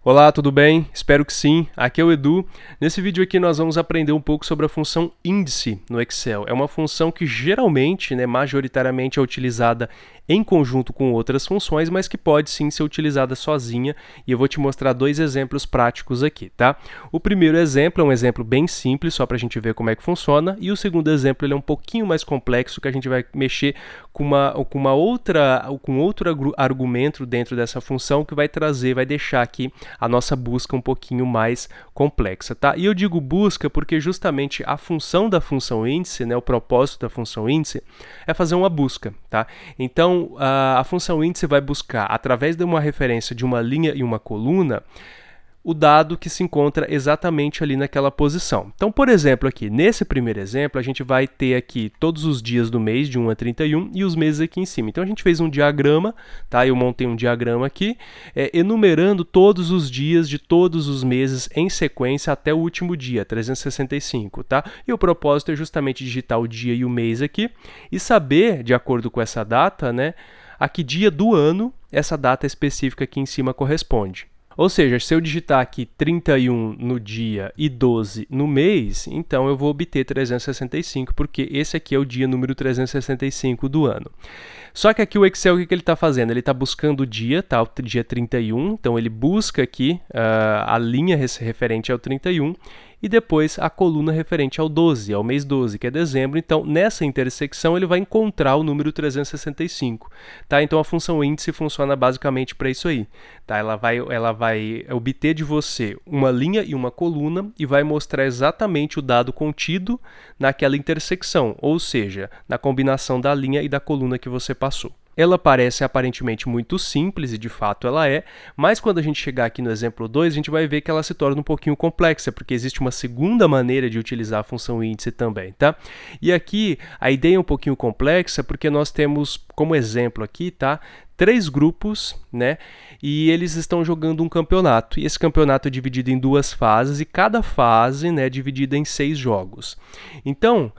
Olá, tudo bem? Espero que sim. Aqui é o Edu. Nesse vídeo aqui nós vamos aprender um pouco sobre a função índice no Excel. É uma função que geralmente, majoritariamente é utilizada em conjunto com outras funções, mas que pode sim ser utilizada sozinha, e eu vou te mostrar dois exemplos práticos aqui, tá? O primeiro exemplo é um exemplo bem simples, só para a gente ver como é que funciona, e o segundo exemplo ele é um pouquinho mais complexo, que a gente vai mexer com outro argumento dentro dessa função que vai deixar aqui a nossa busca um pouquinho mais complexa, tá? E eu digo busca porque justamente a função da função índice, o propósito da função índice é fazer uma busca, tá? Então, a função índice vai buscar, através de uma referência de uma linha e uma coluna, o dado que se encontra exatamente ali naquela posição. Então, por exemplo, aqui, nesse primeiro exemplo, a gente vai ter aqui todos os dias do mês, de 1 a 31, e os meses aqui em cima. Então, a gente fez um diagrama, tá? Eu montei um diagrama aqui, enumerando todos os dias de todos os meses em sequência até o último dia, 365, tá? E o propósito é justamente digitar o dia e o mês aqui e saber, de acordo com essa data, a que dia do ano essa data específica aqui em cima corresponde. Ou seja, se eu digitar aqui 31 no dia e 12 no mês, então eu vou obter 365, porque esse aqui é o dia número 365 do ano. Só que aqui o Excel, o que ele está fazendo? Ele está buscando o dia, tá? O dia 31, então ele busca aqui a linha referente ao 31 e depois a coluna referente ao 12, ao mês 12, que é dezembro. Então, nessa intersecção, ele vai encontrar o número 365. Tá? Então, a função índice funciona basicamente para isso aí. Tá? Ela vai obter de você uma linha e uma coluna e vai mostrar exatamente o dado contido naquela intersecção, ou seja, na combinação da linha e da coluna que você passou. Ela parece aparentemente muito simples, e de fato ela é, mas quando a gente chegar aqui no exemplo 2, a gente vai ver que ela se torna um pouquinho complexa, porque existe uma segunda maneira de utilizar a função índice também, tá? E aqui a ideia é um pouquinho complexa, porque nós temos como exemplo aqui, tá? 3 grupos, e eles estão jogando um campeonato. E esse campeonato é dividido em 2 fases, e cada fase, é dividida em 6 jogos. Então,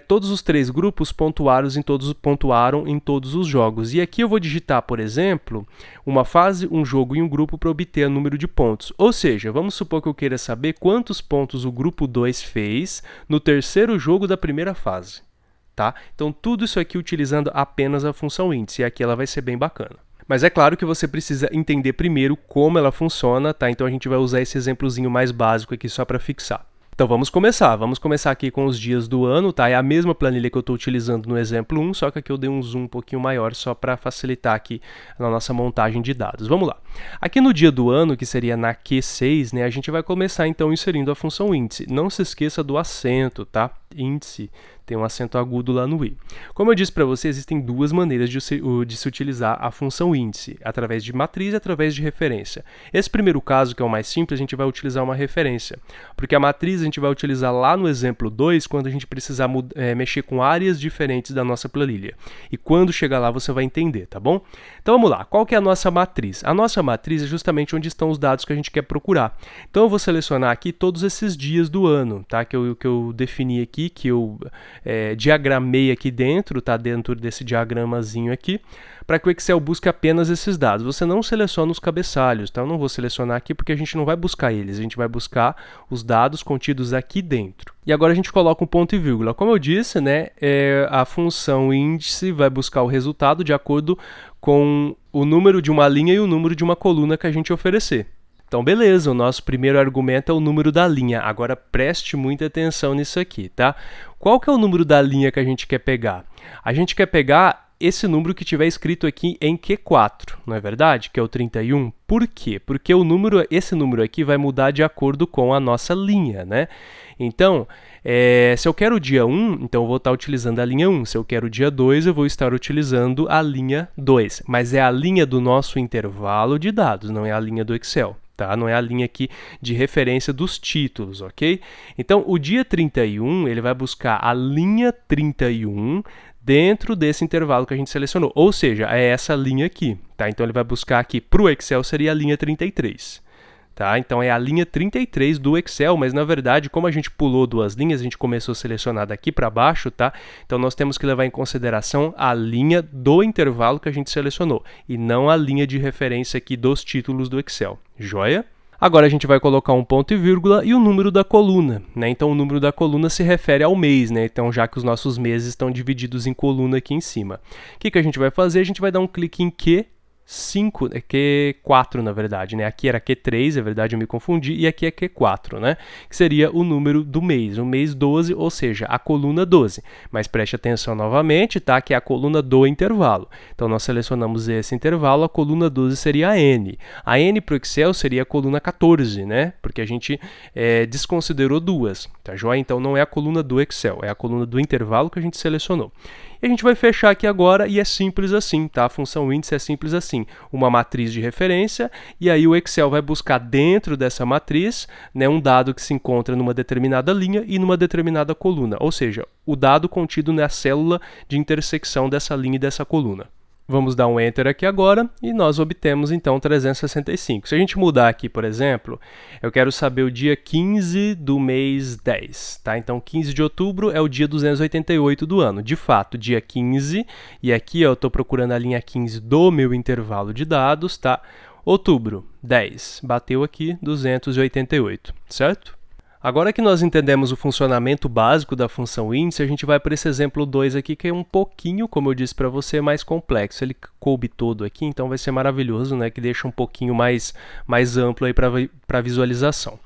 todos os 3 grupos pontuaram em todos os jogos. E aqui eu vou digitar, por exemplo, uma fase, um jogo e um grupo para obter o número de pontos. Ou seja, vamos supor que eu queira saber quantos pontos o grupo 2 fez no terceiro jogo da primeira fase. Tá? Então, tudo isso aqui utilizando apenas a função índice, e aqui ela vai ser bem bacana. Mas é claro que você precisa entender primeiro como ela funciona, tá? Então a gente vai usar esse exemplozinho mais básico aqui só para fixar. Então vamos começar aqui com os dias do ano, tá? É a mesma planilha que eu estou utilizando no exemplo 1, só que aqui eu dei um zoom um pouquinho maior só para facilitar aqui na nossa montagem de dados. Vamos lá. Aqui no dia do ano, que seria na Q6, a gente vai começar então inserindo a função índice. Não se esqueça do acento, tá? Índice tem um acento agudo lá no i. Como eu disse para você, existem 2 maneiras de se utilizar a função índice, através de matriz e através de referência. Esse primeiro caso, que é o mais simples, a gente vai utilizar uma referência, porque a matriz a gente vai utilizar lá no exemplo 2, quando a gente precisar mexer com áreas diferentes da nossa planilha. E quando chegar lá, você vai entender, tá bom? Então vamos lá, qual que é a nossa matriz? A nossa matriz é justamente onde estão os dados que a gente quer procurar. Então eu vou selecionar aqui todos esses dias do ano, tá? Que eu defini aqui, que eu diagramei aqui dentro, tá? Dentro desse diagramazinho aqui, para que o Excel busque apenas esses dados. Você não seleciona os cabeçalhos, tá? Eu não vou selecionar aqui porque a gente não vai buscar eles, a gente vai buscar os dados contidos aqui dentro. E agora a gente coloca um ponto e vírgula. Como eu disse, a função índice vai buscar o resultado de acordo com o número de uma linha e o número de uma coluna que a gente oferecer. Então, beleza, o nosso primeiro argumento é o número da linha. Agora, preste muita atenção nisso aqui, tá? Qual que é o número da linha que a gente quer pegar? A gente quer pegar esse número que tiver escrito aqui em Q4, não é verdade? Que é o 31. Por quê? Porque esse número aqui vai mudar de acordo com a nossa linha, Então, se eu quero o dia 1, então eu vou estar utilizando a linha 1. Se eu quero o dia 2, eu vou estar utilizando a linha 2. Mas é a linha do nosso intervalo de dados, não é a linha do Excel. Tá? Não é a linha aqui de referência dos títulos, ok? Então, o dia 31, ele vai buscar a linha 31 dentro desse intervalo que a gente selecionou. Ou seja, é essa linha aqui, tá? Então, ele vai buscar aqui para o Excel, seria a linha 33. Tá? Então é a linha 33 do Excel, mas na verdade, como a gente pulou duas linhas, a gente começou a selecionar daqui para baixo, tá? Então nós temos que levar em consideração a linha do intervalo que a gente selecionou, e não a linha de referência aqui dos títulos do Excel. Joia? Agora a gente vai colocar um ponto e vírgula e o número da coluna, né? Então o número da coluna se refere ao mês, né? Então já que os nossos meses estão divididos em coluna aqui em cima. O que a gente vai fazer? A gente vai dar um clique em Q5, Q4 na verdade, né? Aqui era Q3, é verdade, eu me confundi, e aqui é Q4, né? Que seria o número do mês, o mês 12, ou seja, a coluna 12. Mas preste atenção novamente, tá? Que é a coluna do intervalo. Então nós selecionamos esse intervalo, a coluna 12 seria a N. A N para o Excel seria a coluna 14, né? Porque a gente desconsiderou duas, tá joia? Então não é a coluna do Excel, é a coluna do intervalo que a gente selecionou. E a gente vai fechar aqui agora e é simples assim, tá? A função índice é simples assim, uma matriz de referência e aí o Excel vai buscar dentro dessa matriz, né, um dado que se encontra numa determinada linha e numa determinada coluna, ou seja, o dado contido na célula de intersecção dessa linha e dessa coluna. Vamos dar um Enter aqui agora e nós obtemos então 365. Se a gente mudar aqui, por exemplo, eu quero saber o dia 15 do mês 10, tá? Então 15 de outubro é o dia 288 do ano. De fato, dia 15, e aqui eu estou procurando a linha 15 do meu intervalo de dados, tá? Outubro, 10, bateu aqui 288, certo? Agora que nós entendemos o funcionamento básico da função índice, a gente vai para esse exemplo 2 aqui, que é um pouquinho, como eu disse para você, mais complexo. Ele coube todo aqui, então vai ser maravilhoso, né? Que deixa um pouquinho mais amplo aí para visualização.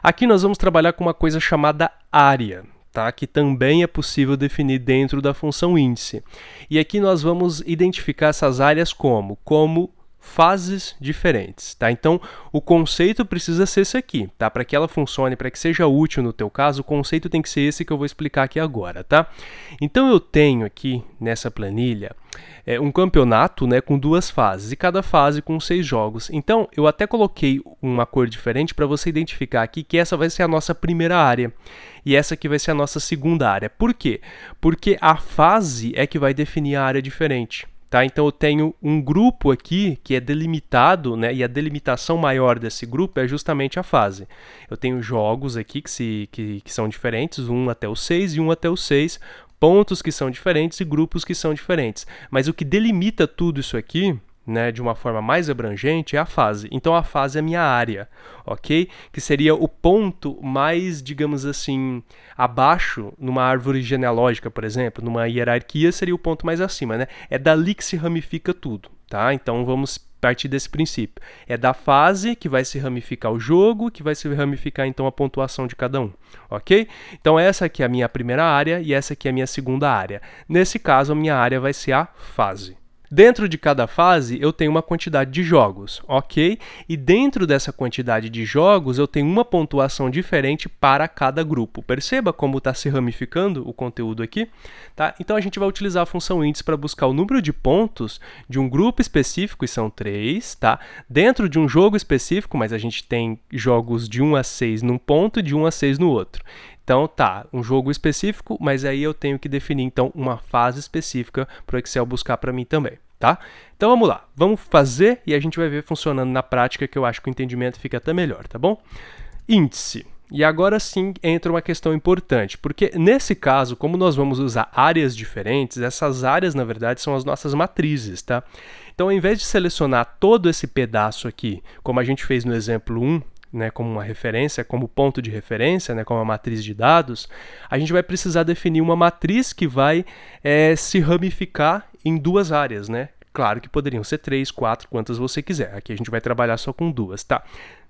Aqui nós vamos trabalhar com uma coisa chamada área, tá? Que também é possível definir dentro da função índice. E aqui nós vamos identificar essas áreas como fases diferentes, tá? Então, o conceito precisa ser esse aqui, tá? Para que ela funcione, para que seja útil no teu caso, o conceito tem que ser esse que eu vou explicar aqui agora, tá? Então, eu tenho aqui nessa planilha um campeonato, né, com duas fases, e cada fase com 6 jogos. Então, eu até coloquei uma cor diferente para você identificar aqui que essa vai ser a nossa primeira área, e essa aqui vai ser a nossa segunda área. Por quê? Porque a fase é que vai definir a área diferente. Tá? Então eu tenho um grupo aqui que é delimitado, né? E a delimitação maior desse grupo é justamente a fase. Eu tenho jogos aqui que são diferentes, 1 até o 6 e 1 até o 6, pontos que são diferentes e grupos que são diferentes. Mas o que delimita tudo isso aqui, né, de uma forma mais abrangente, é a fase. Então a fase é a minha área, ok? Que seria o ponto mais, digamos assim, abaixo numa árvore genealógica, por exemplo, numa hierarquia seria o ponto mais acima, né? É dali que se ramifica tudo, tá? Então vamos partir desse princípio. É da fase que vai se ramificar o jogo, que vai se ramificar então a pontuação de cada um, ok? Então essa aqui é a minha primeira área e essa aqui é a minha segunda área. Nesse caso, a minha área vai ser a fase. Dentro de cada fase, eu tenho uma quantidade de jogos, ok? E dentro dessa quantidade de jogos, eu tenho uma pontuação diferente para cada grupo. Perceba como está se ramificando o conteúdo aqui? Tá? Então, a gente vai utilizar a função índice para buscar o número de pontos de um grupo específico, e são 3, tá? Dentro de um jogo específico, mas a gente tem jogos de 1 a 6 num ponto e de 1 a 6 no outro. Então, tá, um jogo específico, mas aí eu tenho que definir, então, uma fase específica para o Excel buscar para mim também, tá? Então, vamos lá. Vamos fazer e a gente vai ver funcionando na prática, que eu acho que o entendimento fica até melhor, tá bom? Índice. E agora sim entra uma questão importante, porque nesse caso, como nós vamos usar áreas diferentes, essas áreas, na verdade, são as nossas matrizes, tá? Então, ao invés de selecionar todo esse pedaço aqui, como a gente fez no exemplo 1, né, como uma referência, como ponto de referência, né, como uma matriz de dados, a gente vai precisar definir uma matriz que vai se ramificar em duas áreas, né? Claro que poderiam ser 3, 4, quantas você quiser. Aqui a gente vai trabalhar só com duas, tá?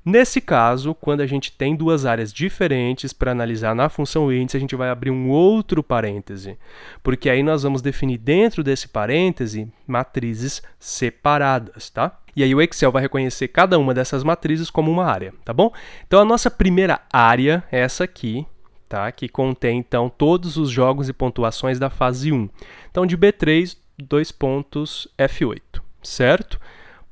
Nesse caso, quando a gente tem duas áreas diferentes para analisar na função índice, a gente vai abrir um outro parêntese, porque aí nós vamos definir dentro desse parêntese matrizes separadas, tá? E aí o Excel vai reconhecer cada uma dessas matrizes como uma área, tá bom? Então a nossa primeira área é essa aqui, tá? Que contém então todos os jogos e pontuações da fase 1. Então de B3, 2 pontos F8, certo?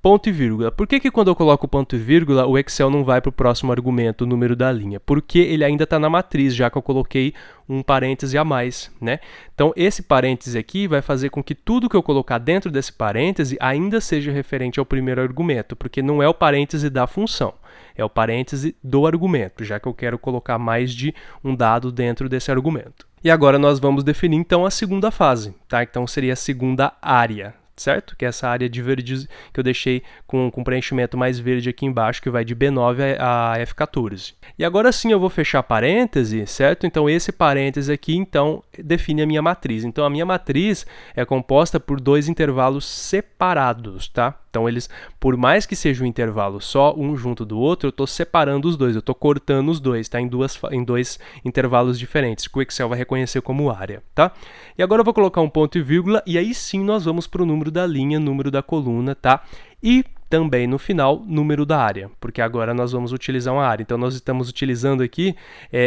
Ponto e vírgula. Por que quando eu coloco ponto e vírgula, o Excel não vai para o próximo argumento, o número da linha? Porque ele ainda está na matriz, já que eu coloquei um parêntese a mais, né? Então, esse parêntese aqui vai fazer com que tudo que eu colocar dentro desse parêntese ainda seja referente ao primeiro argumento, porque não é o parêntese da função. É o parêntese do argumento, já que eu quero colocar mais de um dado dentro desse argumento. E agora nós vamos definir, então, a segunda fase, tá? Então, seria a segunda área, certo? Que é essa área de verde que eu deixei com preenchimento mais verde aqui embaixo, que vai de B9 a F14. E agora sim eu vou fechar parêntese, certo? Então esse parêntese aqui, então, define a minha matriz. Então a minha matriz é composta por dois intervalos separados, tá? Então eles, por mais que seja um intervalo só, um junto do outro, eu estou separando os dois, eu estou cortando os dois, tá? Em dois intervalos diferentes, que o Excel vai reconhecer como área, tá? E agora eu vou colocar um ponto e vírgula, e aí sim nós vamos para o número da linha, número da coluna, tá? E também no final, número da área, porque agora nós vamos utilizar uma área. Então nós estamos utilizando aqui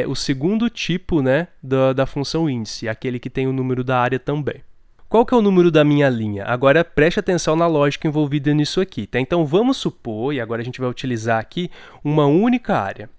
o segundo tipo, né, da função índice, aquele que tem o número da área também. Qual que é o número da minha linha? Agora preste atenção na lógica envolvida nisso aqui, tá? Então vamos supor, e agora a gente vai utilizar aqui uma única área.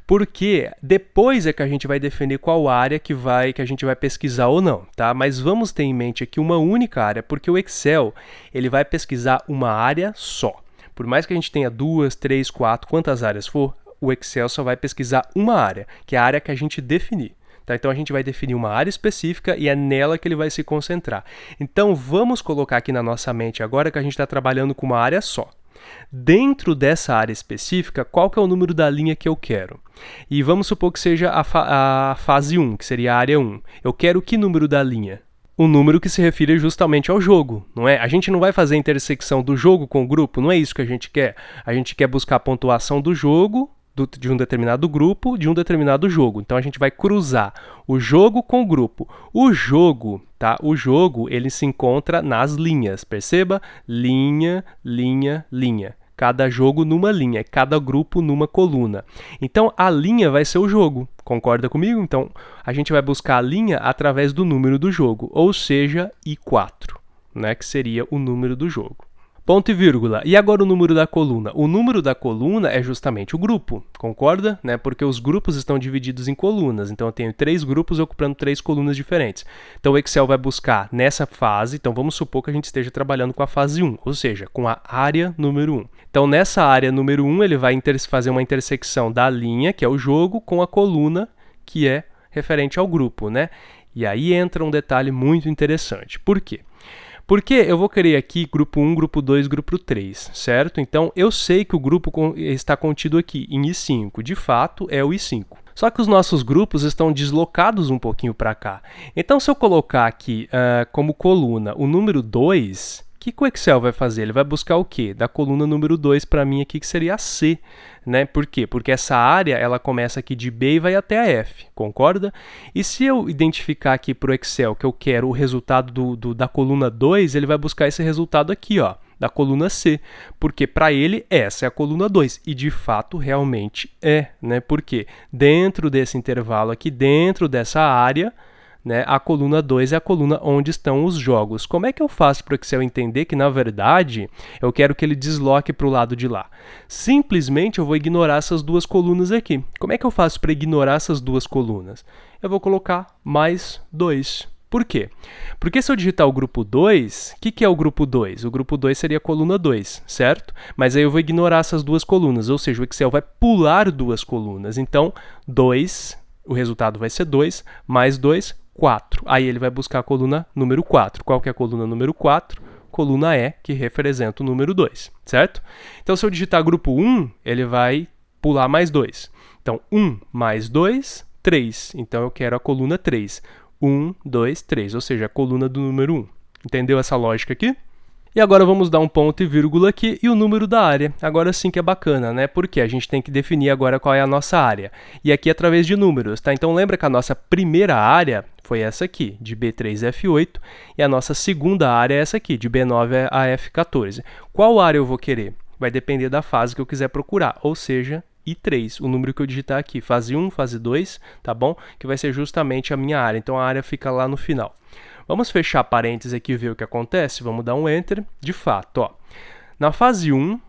Porque depois é que a gente vai definir qual área que a gente vai pesquisar ou não, tá? Mas vamos ter em mente aqui uma única área, porque o Excel ele vai pesquisar uma área só. Por mais que a gente tenha 2, 3, 4, quantas áreas for, o Excel só vai pesquisar uma área, que é a área que a gente definir. Tá? Então a gente vai definir uma área específica e é nela que ele vai se concentrar. Então vamos colocar aqui na nossa mente agora que a gente está trabalhando com uma área só. Dentro dessa área específica, qual que é o número da linha que eu quero? E vamos supor que seja a fase 1, que seria a área 1. Eu quero que número da linha? O número que se refere justamente ao jogo, não é? A gente não vai fazer a intersecção do jogo com o grupo, não é isso que a gente quer. A gente quer buscar a pontuação do jogo, de um determinado grupo, de um determinado jogo. Então a gente vai cruzar o jogo com o grupo. O jogo, tá? O jogo, ele se encontra nas linhas. Perceba? Linha, linha, linha. Cada jogo numa linha, cada grupo numa coluna. Então a linha vai ser o jogo. Concorda comigo? Então a gente vai buscar a linha através do número do jogo, ou seja, I4, né? Que seria o número do jogo. Ponto e vírgula. E agora o número da coluna? O número da coluna é justamente o grupo, concorda? Né? Porque os grupos estão divididos em colunas. Então eu tenho 3 grupos ocupando 3 colunas diferentes. Então o Excel vai buscar nessa fase, então vamos supor que a gente esteja trabalhando com a fase 1, ou seja, com a área número 1. Então nessa área número 1 ele vai fazer uma intersecção da linha, que é o jogo, com a coluna, que é referente ao grupo, né? E aí entra um detalhe muito interessante. Por quê? Porque eu vou querer aqui grupo 1, grupo 2, grupo 3, certo? Então, eu sei que o grupo está contido aqui em I5. De fato, é o I5. Só que os nossos grupos estão deslocados um pouquinho para cá. Então, se eu colocar aqui como coluna o número 2, o que o Excel vai fazer? Ele vai buscar o quê? Da coluna número 2 para mim aqui, que seria a C. Né? Por quê? Porque essa área ela começa aqui de B e vai até a F, concorda? E se eu identificar aqui para o Excel que eu quero o resultado da coluna 2, ele vai buscar esse resultado aqui, ó, da coluna C, porque para ele essa é a coluna 2, e de fato realmente é, né? Porque dentro desse intervalo aqui, dentro dessa área, né, a coluna 2 é a coluna onde estão os jogos. Como é que eu faço para o Excel entender que, na verdade, eu quero que ele desloque para o lado de lá? Simplesmente eu vou ignorar essas duas colunas aqui. Como é que eu faço para ignorar essas duas colunas? Eu vou colocar mais 2. Por quê? Porque se eu digitar o grupo 2, o que é o grupo 2? O grupo 2 seria a coluna 2, certo? Mas aí eu vou ignorar essas duas colunas, ou seja, o Excel vai pular duas colunas. Então, 2, o resultado vai ser 2, mais 2, 4. Aí ele vai buscar a coluna número 4. Qual que é a coluna número 4? Coluna E, que representa o número 2, certo? Então, se eu digitar grupo 1, ele vai pular mais 2. Então, 1 mais 2, 3. Então, eu quero a coluna 3. 1, 2, 3, ou seja, a coluna do número 1. Entendeu essa lógica aqui? E agora vamos dar um ponto e vírgula aqui e o número da área. Agora sim que é bacana, né? Porque a gente tem que definir agora qual é a nossa área. E aqui através de números, tá? Então lembra que a nossa primeira área foi essa aqui, de B3 a F8, e a nossa segunda área é essa aqui, de B9 a F14. Qual área eu vou querer? Vai depender da fase que eu quiser procurar, ou seja, I3, o número que eu digitar aqui, fase 1, fase 2, tá bom? Que vai ser justamente a minha área, então a área fica lá no final. Vamos fechar parênteses aqui e ver o que acontece? Vamos dar um Enter. De fato, ó, na fase 1,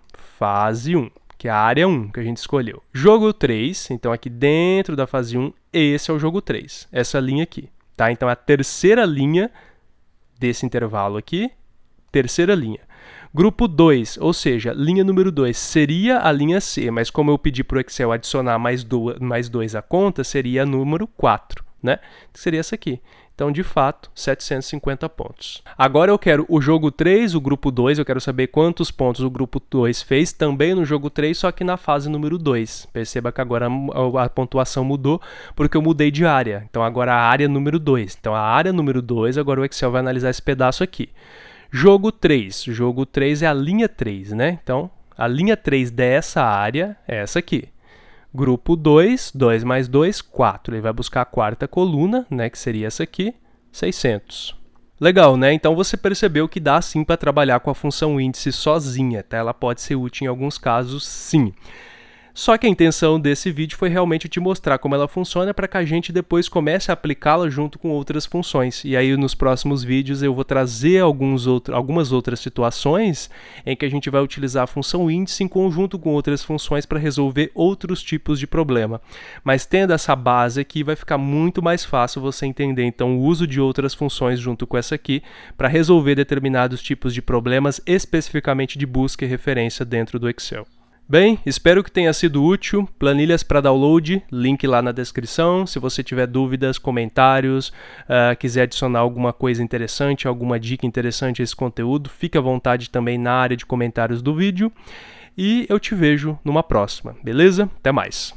que é a área 1 que a gente escolheu. Jogo 3, então aqui dentro da fase 1, esse é o jogo 3, essa linha aqui. Tá? Então a terceira linha desse intervalo aqui, terceira linha. Grupo 2, ou seja, linha número 2, seria a linha C, mas como eu pedi para o Excel adicionar mais 2 à conta, seria a número 4, né? Seria essa aqui. Então, de fato, 750 pontos. Agora eu quero o jogo 3, o grupo 2, eu quero saber quantos pontos o grupo 2 fez também no jogo 3, só que na fase número 2. Perceba que agora a pontuação mudou porque eu mudei de área. Então, agora a área número 2. Então, a área número 2, agora o Excel vai analisar esse pedaço aqui. Jogo 3. Jogo 3 é a linha 3, né? Então, a linha 3 dessa área é essa aqui. Grupo 2, 2 mais 2, 4. Ele vai buscar a quarta coluna, né, que seria essa aqui, 600. Legal, né? Então você percebeu que dá sim para trabalhar com a função índice sozinha, tá? Ela pode ser útil em alguns casos, sim. Só que a intenção desse vídeo foi realmente te mostrar como ela funciona para que a gente depois comece a aplicá-la junto com outras funções. E aí nos próximos vídeos eu vou trazer algumas outras situações em que a gente vai utilizar a função índice em conjunto com outras funções para resolver outros tipos de problema. Mas tendo essa base aqui vai ficar muito mais fácil você entender então o uso de outras funções junto com essa aqui para resolver determinados tipos de problemas especificamente de busca e referência dentro do Excel. Bem, espero que tenha sido útil. Planilhas para download, link lá na descrição. Se você tiver dúvidas, comentários, quiser adicionar alguma coisa interessante, alguma dica interessante a esse conteúdo, fique à vontade também na área de comentários do vídeo. E eu te vejo numa próxima, beleza? Até mais!